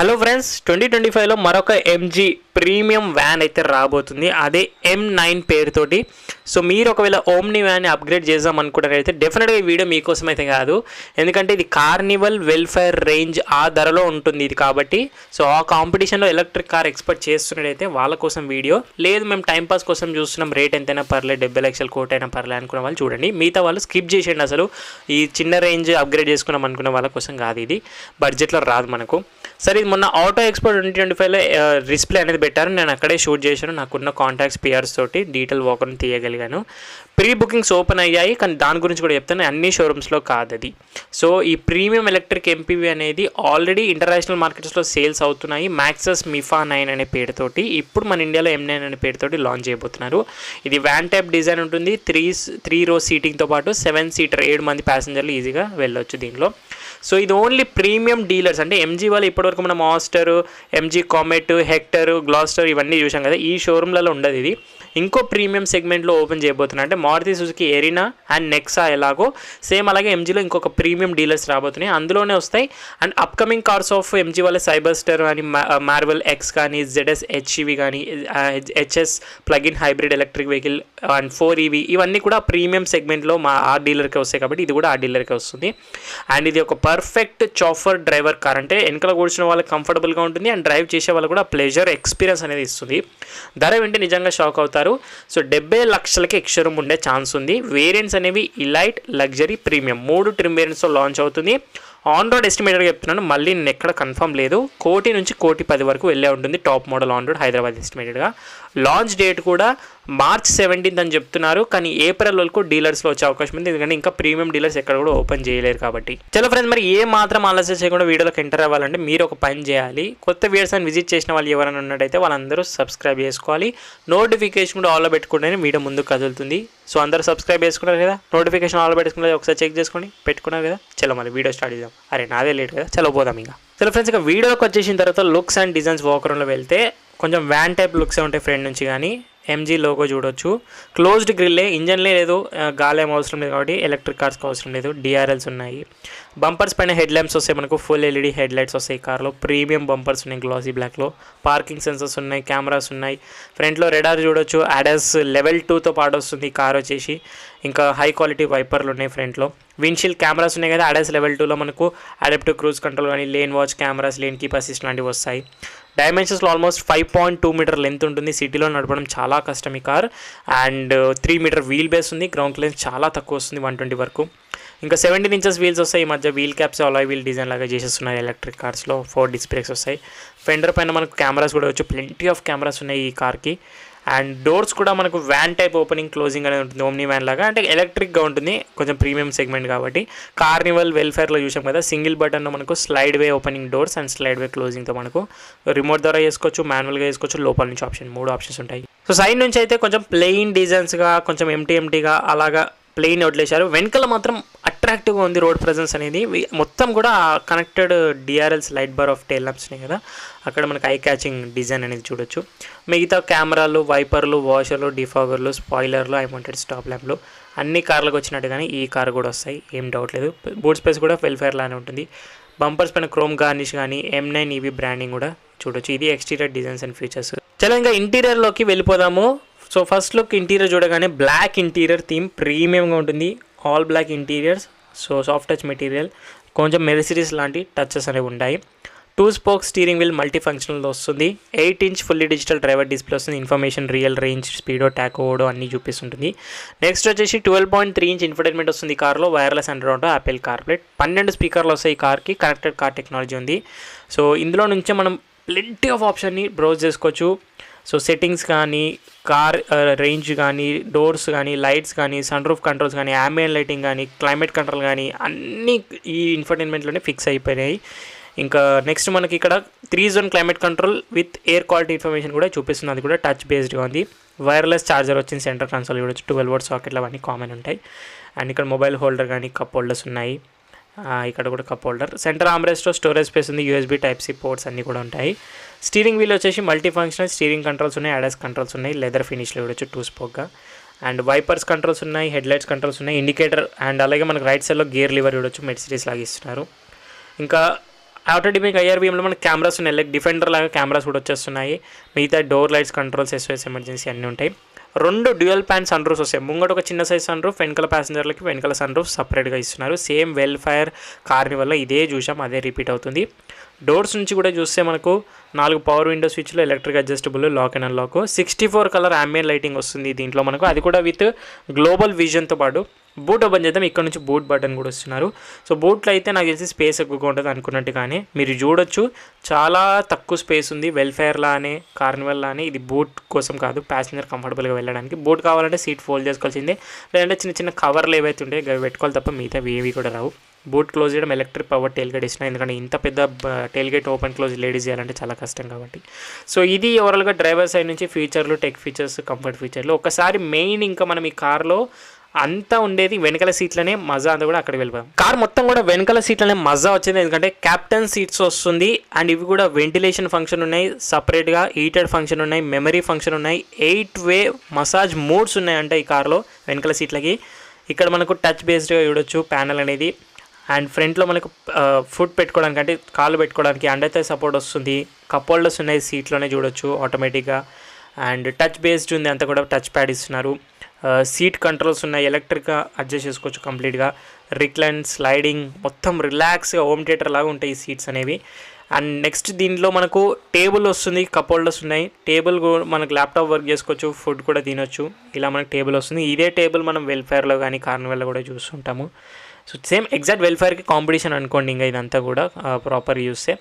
Hello friends, 2025లో మరొక MG premium van అయితే రాబోతుంది. అదే M9 పేరుతోటి. సో మీరు ఒకవేళ ఓమ్ని వ్యాన్ని అప్గ్రేడ్ చేద్దాం అనుకుంటారైతే డెఫినెట్గా ఈ వీడియో మీకోసం అయితే కాదు. ఎందుకంటే ఇది కార్నివల్ వెల్ఫేర్ రేంజ్ ఆ ధరలో ఉంటుంది ఇది కాబట్టి. సో ఆ కాంపిటీషన్లో ఎలక్ట్రిక్ కార్ ఎక్స్పెక్ట్ చేస్తున్నట్టయితే వాళ్ళ కోసం వీడియో. లేదు మేము టైంపాస్ కోసం చూస్తున్నాం, రేట్ ఎంతైనా పర్లేదు, 70 లక్షల కోట్ అయినా పర్లేదు అనుకున్న వాళ్ళు చూడండి. మిగతా వాళ్ళు స్కిప్ చేసేయండి. అసలు ఈ చిన్న రేంజ్ అప్గ్రేడ్ చేసుకున్నాం అనుకున్న వాళ్ళ కోసం కాదు, ఇది బడ్జెట్లో రాదు మనకు. సరే, ఇది మొన్న ఆటో ఎక్స్పో 2025లో డిస్ప్లే అనేది పెట్టారు. నేను అక్కడే షూట్ చేశాను. నాకున్న కాంటాక్ట్స్ పిఆర్స్ తోటి డీటెయిల్ వాకర్ని తీయగలిగాను. ప్రీ బుకింగ్స్ ఓపెన్ అయ్యాయి, కానీ దాని గురించి కూడా చెప్తాను. అన్ని షోరూమ్స్లో కాదు అది. సో ఈ ప్రీమియం ఎలక్ట్రిక్ ఎంపీవీ అనేది ఆల్రెడీ ఇంటర్నేషనల్ మార్కెట్స్లో సేల్స్ అవుతున్నాయి. మ్యాక్సస్ మిఫా 9 అనే పేరుతోటి. ఇప్పుడు మన ఇండియాలో M9 అనే పేరుతోటి లాంచ్ చేయబోతున్నారు. ఇది వ్యాన్ టైప్ డిజైన్ ఉంటుంది. త్రీ రో సీటింగ్తో పాటు 7 సీటర్ 7 మంది ప్యాసింజర్లు ఈజీగా వెళ్ళొచ్చు దీనిలో. సో ఇది ఓన్లీ ప్రీమియం డీలర్స్, అంటే ఎంజీ వాళ్ళు ఇప్పటివరకు మనం master, MG comet, hectare, Gloster ఇవన్నీ చూసాం కదా, ఈ షోరూమ్లలో ఉండదు. ఇది ఇంకో ప్రీమియం సెగ్మెంట్లో ఓపెన్ చేయబోతున్నారు. అంటే Maruti Suzuki Arena and Nexa ఎలాగో సేమ్ అలాగే ఎంజీలో ఇంకొక ప్రీమియం డీలర్స్ రాబోతున్నాయి. అందులోనే వస్తాయి. And upcoming cars of MG వాళ్ళ సైబర్స్టర్ కానీ, మార్వెల్ ఎక్స్ కానీ, ZS HEV కానీ, HS plugin hybrid electric vehicle and 4EV ఇవన్నీ కూడా ప్రీమియం సెగ్మెంట్లో ఆ డీలర్కే వస్తాయి కాబట్టి ఇది కూడా ఆ డీలర్కే వస్తుంది. అండ్ ఇది ఒక పర్ఫెక్ట్ చాఫర్ డ్రైవర్ కార్, అంటే వెనకాల కూర్చున్న వాళ్ళకి కంఫర్టబుల్గా ఉంటుంది అండ్ డ్రైవ్ చేసే వాళ్ళకి కూడా ప్లెజర్ ఎక్స్పీరియన్స్ అనేది ఇస్తుంది. ధర వింటే నిజంగా షాక్ అవుతారు. సో 70 లక్షలకి ఎక్స్షోరూమ్ ఉండే ఛాన్స్ ఉంది. వేరియంట్స్ అనేవి ఇలైట్, లగ్జరీ, ప్రీమియం 3 ట్రిమ్ వేరియంట్స్తో లాంచ్ అవుతుంది. ఆన్ రోడ్ ఎస్టిమేటెడ్గా చెప్తున్నాను, మళ్ళీ నేను ఎక్కడ కన్ఫర్మ్ లేదు. 1 కోటి నుంచి 1,10,00,000 వరకు వెళ్ళే ఉంటుంది top model on road Hyderabad ఎస్టిమేటెడ్గా. లాంచ్ డేట్ కూడా March 17 అని చెప్తున్నారు, కానీ ఏప్రిల్ వరకు డీలర్స్లో వచ్చే అవకాశం ఉంది. ఎందుకంటే ఇంకా ప్రీమియం డీలర్స్ ఎక్కడ కూడా ఓపెన్ చేయలేరు కాబట్టి. చలో ఫ్రెండ్స్, మరి ఏ మాత్రం ఆలస్యం చేయకుండా వీడియోలోకి ఎంటర్ అవ్వాలంటే మీరు ఒక పని చేయాలి. కొత్త వీడియోస్ అని విజిట్ చేసిన వాళ్ళు ఎవరైనా ఉన్నట్టయితే వాళ్ళందరూ సబ్స్క్రైబ్ చేసుకోవాలి. నోటిఫికేషన్ కూడా ఆల్లో పెట్టుకుంటేనే వీడియో ముందుకు కదులుతుంది. సో అందరూ సబ్స్క్రైబ్ చేసుకున్నారు కదా, నోటిఫికేషన్ ఆల్లో పెట్టుకున్నది ఒకసారి చెక్ చేసుకోండి, పెట్టుకున్నారు కదా. చలో మరి వీడియో స్టార్ట్ చేద్దాం. అరే నాదే లేట్ కదా, చలో పోదాం ఇంకా. చలో ఫ్రెండ్స్, ఇక వీడియోకి వచ్చేసిన తర్వాత లుక్స్ అండ్ డిజైన్స్ వాకర్లో వెళ్తే కొంచెం వ్యాన్ టైప్ లుక్సే ఉంటాయి ఫ్రంట్ నుంచి. కానీ ఎంజీ లోగో చూడొచ్చు. క్లోజ్డ్ గ్రిల్లే, ఇంజన్లే లేదు, గాలి ఏం అవసరం లేదు కాబట్టి ఎలక్ట్రిక్ కార్స్కి అవసరం లేదు. DRLs ఉన్నాయి. బంపర్స్ పైన హెడ్ ల్యాంప్స్ వస్తాయి, మనకు ఫుల్ LED హెడ్ లైట్స్ వస్తాయి కార్లో. ప్రీమియం బంపర్స్ ఉన్నాయి గ్లాసీ బ్లాక్లో. పార్కింగ్ సెన్సర్స్ ఉన్నాయి, కెమెరాస్ ఉన్నాయి. ఫ్రంట్లో రెడార్ చూడొచ్చు. ADAS Level 2తో పాటు వస్తుంది కార్ వచ్చేసి. ఇంకా హై క్వాలిటీ వైపర్లు ఉన్నాయి ఫ్రంట్లో. విండ్షీల్డ్ కెమెరాస్ ఉన్నాయి కదా, ADAS Level 2లో మనకు అడాప్టివ్ క్రూజ్ కంట్రోల్ కానీ, lane watch cameras, lane keep assist లాంటివి వస్తాయి. డైమెన్షన్స్లో ఆల్మోస్ట్ 5.2 మీటర్ లెంత్ ఉంటుంది. సిటీలో నడపడం చాలా కష్టం ఈ car. And 3 metre wheel base ఉంది. గ్రౌండ్ క్లియరెన్స్ చాలా తక్కువ వస్తుంది, 120 వరకు. ఇంకా 17 ఇంచెస్ వీల్స్ వస్తాయి. ఈ మధ్య wheel caps alloy wheel design లాగా చేసేస్తున్నారు ఎలక్ట్రిక్ కార్స్లో. 4 డిస్క్ బ్రేక్స్ వస్తాయి. ఫెండర్ పైన మనకు కెమెరాస్ కూడా వచ్చు, ప్లెంటీ ఆఫ్ కెమెరాస్ ఉన్నాయి ఈ కార్కి. అండ్ డోర్స్ కూడా మనకు వ్యాన్ టైప్ ఓపెనింగ్ క్లోజింగ్ అనేది ఉంటుంది, ఓమ్ని వ్యాన్ లాగా. అంటే ఎలక్ట్రిక్గా ఉంటుంది, కొంచెం ప్రీమియం సెగ్మెంట్ కాబట్టి. కార్నివల్ వెల్ఫేర్లో చూసాం కదా, సింగిల్ బటన్లో మనకు slide way opening doors and slide way క్లోజింగ్తో మనకు రిమోట్ ద్వారా చేసుకోవచ్చు, మాన్యువల్గా చేసుకోవచ్చు, లోపల నుంచి ఆప్షన్ 3 ఆప్షన్స్ ఉంటాయి. సో సైడ్ నుంచి అయితే కొంచెం ప్లెయిన్ డిజైన్స్గా, కొంచెం ఎంటీగా అలాగా ప్లెయిన్ వదిలేశారు. వెనకాల మాత్రం అట్రాక్టివ్గా ఉంది రోడ్ ప్రెజెన్స్ అనేది. మొత్తం కూడా connected DRLs light bar of tile lamps ఉన్నాయి కదా, అక్కడ మనకు ఐ క్యాచింగ్ డిజైన్ అనేది చూడొచ్చు. మిగతా కెమెరాలు, వైపర్లు, వాషర్లు, డిఫాగర్లు, స్పాయిలర్లు, ఐమౌంటెడ్ స్టాప్ ల్యాంప్లు అన్ని కార్లకు వచ్చినట్టుగానే ఈ కార్ కూడా వస్తాయి, ఏం డౌట్ లేదు. బూట్ స్పేస్ కూడా వెల్ఫేర్ లానే ఉంటుంది. బంపర్స్ పైన క్రోమ్ గార్నిష్ కానీ, M9 EV బ్రాండింగ్ కూడా చూడొచ్చు. ఇది ఎక్స్టీరియర్ డిజైన్స్ అండ్ ఫీచర్స్. చలో ఇంకా ఇంటీరియర్లోకి వెళ్ళిపోదాము. సో ఫస్ట్ లుక్ ఇంటీరియర్ చూడగానే బ్లాక్ ఇంటీరియర్ థీమ్ ప్రీమియంగా ఉంటుంది. All black interiors. So soft touch material, కొంచెం మెర్సిడీస్ లాంటి టచెస్ అనేవి ఉంటాయి. 2 spoke steering wheel multi functional వస్తుంది. 8 inch fully digital driver display వస్తుంది. ఇన్ఫర్మేషన్, రియల్ రేంజ్, స్పీడో, టాకోడో అన్నీ చూపిస్తుంటుంది. నెక్స్ట్ వచ్చేసి 12.3 ఇంచ్ ఇన్ఫర్టైన్మెంట్ వస్తుంది కార్లో. వైర్లెస్ అండ్రాయిడ్, యాపిల్ కార్ప్లేట్, 12 స్పీకర్లు వస్తాయి ఈ కార్కి. కనెక్టెడ్ కార్ టెక్నాలజీ ఉంది. సో ఇందులో నుంచే మనం ప్లెంటీ ఆఫ్ ఆప్షన్ని బ్రౌజ్ చేసుకోవచ్చు. సో సెట్టింగ్స్ కానీ, కార్ రేంజ్ కానీ, డోర్స్ కానీ, లైట్స్ కానీ, సన్ రూఫ్ కంట్రోల్స్ కానీ, ambient లైటింగ్ కానీ, క్లైమేట్ కంట్రోల్ కానీ అన్నీ ఈ ఇన్ఫర్టైన్మెంట్లోనే ఫిక్స్ అయిపోయినాయి. ఇంకా నెక్స్ట్ మనకి ఇక్కడ 3 zone climate control with air quality information కూడా చూపిస్తుంది. అది కూడా టచ్ బేస్డ్గా ఉంది. వైర్లెస్ ఛార్జర్ వచ్చింది. సెంటర్ కన్సోల్ చూడొచ్చు. 12 వాట్ సాకెట్లు అవన్నీ కామన్ ఉంటాయి. అండ్ ఇక్కడ మొబైల్ హోల్డర్ కానీ, కప్ హోల్డర్స్ ఉన్నాయి. ఇక్కడ కూడా కప్ హోల్డర్. సెంటర్ ఆర్మ్రెస్ట్లో స్టోరేజ్ స్పేస్ ఉంది. USB Type-C పోర్ట్స్ అన్నీ కూడా ఉంటాయి. స్టీరింగ్ వీల్ వచ్చేసి మల్టీ ఫంక్షనల్ స్టీరింగ్ కంట్రోల్స్ ఉన్నాయి. ADAS కంట్రోల్స్ ఉన్నాయి. లెదర్ ఫినిష్లో చూడొచ్చు 2 స్పోక్గా. అండ్ వైపర్స్ కంట్రోల్స్ ఉన్నాయి. హెడ్ లైట్స్ కంట్రోల్స్ ఉన్నాయి. ఇండికేటర్ అండ్ అలాగే మనకు రైట్ సైడ్లో గేర్ లివర్ చూడొచ్చు, మెర్సిడీస్ లాగా ఇస్తున్నారు. ఇంకా ఆటో డిమింగ్ ఐఆర్బీఎంలో మనకి కెమెరాస్ ఉన్నాయి, లైక్ డిఫెండర్ లాగా కెమెరాస్ కూడా వచ్చేస్తున్నాయి. మిగతా door lights, controls, SOS emergency అన్నీ ఉంటాయి. 2 డ్యూయల్ ప్యాన్ సన్ రూఫ్స్ వస్తాయి. ముంగట ఒక చిన్న సైజ్ సన్ రూఫ్, వెనకాల ప్యాసింజర్లకి వెనకాల సన్ రూఫ్ సపరేట్గా ఇస్తున్నారు. సేమ్ వెల్ఫైర్ కార్నివల్లో ఇదే చూసాం, అదే రిపీట్ అవుతుంది. డోర్స్ నుంచి కూడా చూస్తే మనకు 4 పవర్ విండో స్విచ్లు, electric adjustable, lock and unlock, 64 colour ambient lighting వస్తుంది దీంట్లో మనకు, అది కూడా విత్ గ్లోబల్ విజన్తో పాటు. బూట్ ఓపెన్ చేద్దాం. ఇక్కడ నుంచి బూట్ బటన్ కూడా ఇస్తున్నారు. సో బూట్లో అయితే నాకు తెలిసి స్పేస్ ఎక్కువగా ఉంటుంది అనుకున్నట్టుగానే మీరు చూడొచ్చు, చాలా తక్కువ స్పేస్ ఉంది. వెల్ఫేర్ లానే, కార్నివల్ లానే ఇది బూట్ కోసం కాదు, ప్యాసింజర్ కంఫర్టబుల్గా వెళ్ళడానికి. బూట్ కావాలంటే సీట్ ఫోల్డ్ చేసుకోవాల్సిందే, లేదంటే చిన్న చిన్న కవర్లు ఏవైతే ఉంటాయి అవి పెట్టుకోవాలి తప్ప మిగతా ఏవి కూడా రావు. బూట్ క్లోజ్ చేయడం ఎలక్ట్రిక్ పవర్ టెయిల్ గేట్ ఇస్తున్నా, ఎందుకంటే ఇంత పెద్ద tail gate open close ladies చేయాలంటే చాలా కష్టం కాబట్టి. సో ఇది ఓవరాల్గా డ్రైవర్ సైడ్ నుంచి ఫీచర్లు, టెక్ ఫీచర్స్, కంఫర్ట్ ఫీచర్లు. ఒకసారి మెయిన్ ఇంకా మనం ఈ కార్లో అంతా ఉండేది వెనకాల సీట్లనే, మజా అంతా కూడా అక్కడికి వెళ్ళిపోయాం. కార్ మొత్తం కూడా వెనకాల సీట్లనే మజా వచ్చింది, ఎందుకంటే క్యాప్టెన్ సీట్స్ వస్తుంది. అండ్ ఇవి కూడా వెంటిలేషన్ ఫంక్షన్ ఉన్నాయి, సపరేట్గా హీటెడ్ ఫంక్షన్ ఉన్నాయి, మెమరీ ఫంక్షన్ ఉన్నాయి, 8-way మసాజ్ మోడ్స్ ఉన్నాయంట ఈ కార్లో వెనకాల సీట్లకి. ఇక్కడ మనకు టచ్ బేస్డ్గా చూడొచ్చు ప్యానల్ అనేది. అండ్ ఫ్రంట్లో మనకు ఫుడ్ పెట్టుకోవడానికి, అంటే కాళ్ళు పెట్టుకోవడానికి అండైతే సపోర్ట్ వస్తుంది. కప్ హోల్డర్స్ ఉన్నాయి సీట్లోనే చూడొచ్చు ఆటోమేటిక్గా. అండ్ టచ్ బేస్డ్ ఉంది, అంతా కూడా టచ్ ప్యాడ్ ఇస్తున్నారు. సీట్ కంట్రోల్స్ ఉన్నాయి, ఎలక్ట్రిక్గా అడ్జస్ట్ చేసుకోవచ్చు కంప్లీట్గా. రిక్లైన్, స్లైడింగ్, మొత్తం రిలాక్స్గా హోమ్ థియేటర్ లాగా ఉంటాయి ఈ సీట్స్ అనేవి. అండ్ నెక్స్ట్ దీంట్లో మనకు టేబుల్ వస్తుంది, కప్ హోల్డర్స్ ఉన్నాయి. టేబుల్ మనకు ల్యాప్టాప్ వర్క్ చేసుకోవచ్చు, ఫుడ్ కూడా తినొచ్చు. ఇలా మనకు టేబుల్ వస్తుంది. ఇదే టేబుల్ మనం వెల్ఫేర్లో కానీ కార్నివల్లో కూడా చూస్తుంటాము. సో సేమ్ ఎగ్జాక్ట్ వెల్ఫేర్కి కాంపిటీషన్ అనుకోండి ఇంకా ఇదంతా కూడా ప్రాపర్ చూస్తే.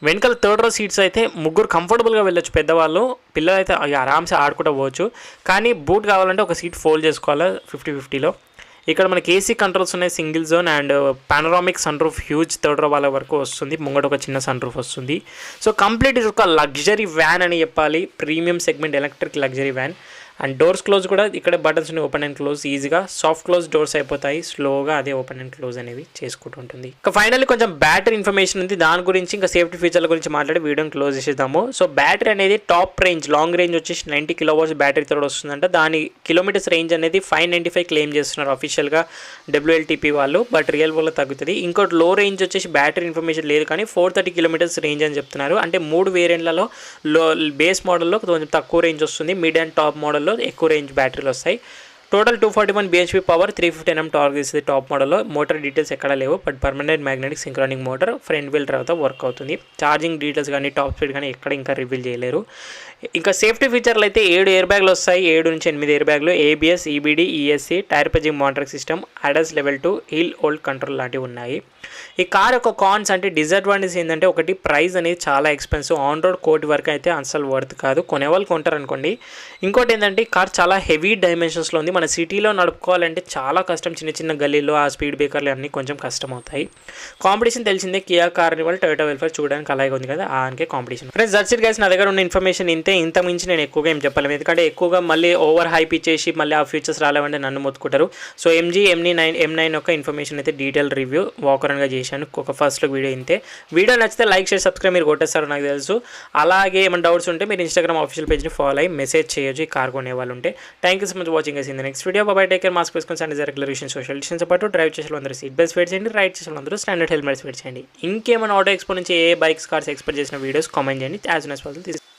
వెనకాల 3rd row సీట్స్ అయితే 3 కంఫర్టబుల్గా వెళ్ళొచ్చు. పెద్దవాళ్ళు, పిల్లలు అయితే ఆరామ్సే ఆడుకుంటూ పోవచ్చు. కానీ బూట్ కావాలంటే ఒక సీట్ ఫోల్డ్ చేసుకోవాలి 50-50లో. ఇక్కడ మనకి ఏసీ కంట్రోల్స్ ఉన్నాయి, single zone and panoramic sunroof huge 3rd row వాళ్ళ వరకు వస్తుంది. ముంగట ఒక చిన్న సన్ రూఫ్ వస్తుంది. సో కంప్లీట్ ఒక లగ్జరీ వ్యాన్ అని చెప్పాలి, premium segment electric luxury van. And doors close కూడా ఇక్కడ బటన్స్ ఉన్నాయి, ఓపెన్ అండ్ క్లోజ్ ఈజీగా. సాఫ్ట్ క్లోజ్ డోర్స్ అయిపోతాయి, స్లోగా అదే ఓపెన్ అండ్ క్లోజ్ అనేవి చేసుకుంటుంటుంది. ఇంకా ఫైనల్లీ కొంచెం బ్యాటరీ ఇన్ఫర్మేషన్ ఉంది, దాని గురించి ఇంకా సేఫ్టీ ఫీచర్ల గురించి మాట్లాడి వీడియోని క్లోజ్ చేసేద్దాము. సో బ్యాటరీ అనేది టాప్ రేంజ్, లాంగ్ రేంజ్ వచ్చేసి 90 kW బ్యాటరీతో వస్తుందంట. దాని కిలోమీటర్స్ రేంజ్ అనేది 595 క్లెయిమ్ చేస్తున్నారు అఫీషియల్గా WLTP వాళ్ళు, బట్ రియల్ వల్ల తగ్గుతుంది. ఇంకోటి లో రేంజ్ వచ్చేసి బ్యాటరీ ఇన్ఫర్మేషన్ లేదు కానీ 430 km రేంజ్ అని చెప్తున్నారు. అంటే 3 వేరియంట్లలో బేస్ మోడల్లో కొంచెం తక్కువ రేంజ్ వస్తుంది, మిడ్ అండ్ టాప్ మోడల్లో ఎక్కువ రేంజ్ బ్యాటరీలు వస్తాయి. Total 241 bhp power, 350 Nm torque ఇస్తుంది టాప్ మోడల్లో. మోటార్ డీటెయిల్స్ ఎక్కడ లేవు, but permanent magnetic synchronic motor, front wheel డ్రైవ్తో వర్క్ అవుతుంది. ఛార్జింగ్ డీటెయిల్స్ కానీ టాప్ స్పీడ్ కానీ ఎక్కడ ఇంకా రివీల్ చేయలేరు. ఇంకా సేఫ్టీ ఫీచర్లు అయితే 7 ఎయిర్ బ్యాగ్లు వస్తాయి, 7 నుంచి 8 ఎయిర్ బ్యాగ్లు, ABS, EBD, ESC, టైర్ పజింగ్ monitoring system, ADAS Level 2, hill hold control లాంటివి ఉన్నాయి. ఈ కార్ యొక్క కాన్స్ అంటే డిసడ్వాంటేజ్ ఏంటంటే, ఒకటి ప్రైస్ అనేది చాలా ఎక్స్పెన్సివ్, ఆన్ రోడ్ కోటి వరకు అయితే అసలు వర్త్ కాదు, కొనేవాళ్ళు కొంటారు అనుకోండి. ఇంకోటి ఏంటంటే ఈ కార్ చాలా హెవీ డైమెన్షన్స్లో ఉంది, మన సిటీలో నడుపుకోవాలంటే చాలా కష్టం, చిన్న చిన్న గల్లీలో ఆ స్పీడ్ బ్రేకర్లు అన్నీ కొంచెం కష్టం అవుతాయి. కాంపిటీషన్ తెలిసిందే, కియా కార్నివల్, టొయోటా వెల్ఫేర్ చూడడానికి అలాగే ఉంది కదా, ఆన్కే competition. Friends that's it guys, నా దగ్గర ఉన్న ఇన్ఫర్మేషన్ ఇంత మించి నేను ఎక్కువగా ఏం చెప్పలేము, ఎందుకంటే ఎక్కువగా మళ్ళీ ఓవర్ హైప్ ఇచ్చేసి మళ్ళీ ఆ ఫీచర్స్ రాలేవంటే నన్ను మొత్తుకుంటారు. సో M9 యొక్క ఇన్ఫర్మేషన్ అయితే డీటెయిల్ రివ్యూ వాకరన్గా చేశాను, ఒక ఫస్ట్ వీడియో ఇంతే. వీడియో నచ్చితే లైక్, షేర్, సబ్స్క్రైబ్ మీరు కొట్టేస్తారు నాకు తెలుసు. అలాగే ఏమైనా డౌట్స్ ఉంటే మీరు ఇన్స్టాగ్రామ్ ఆఫీషియల్ పేజ్ని ఫాలో అయ్యి మెసేజ్ చేయొచ్చు ఈ కార్ కొనే వాళ్ళు ఉంటే. Thank you so much watching in the next video. Bye take care, mask వేసుకొని శానిటైజర్, రెగ్యులేషన్, సోషల్ డిస్టెన్స్ పాటు డ్రైవ్ చేసే అందరూ సీట్ బెల్ట్స్ వేర్ చేయండి, రైడ్ చేసే అందరూ స్టాండర్డ్ హెల్మెట్స్ వేర్ చేయండి. ఇంకేమైనా ఆటో ఎక్స్పో నుంచి ఏ బైక్స్, కార్స్ ఎక్స్పెక్ట్ చేసిన వీడియోస్ కామెంట్ చేయండి. As soon as possible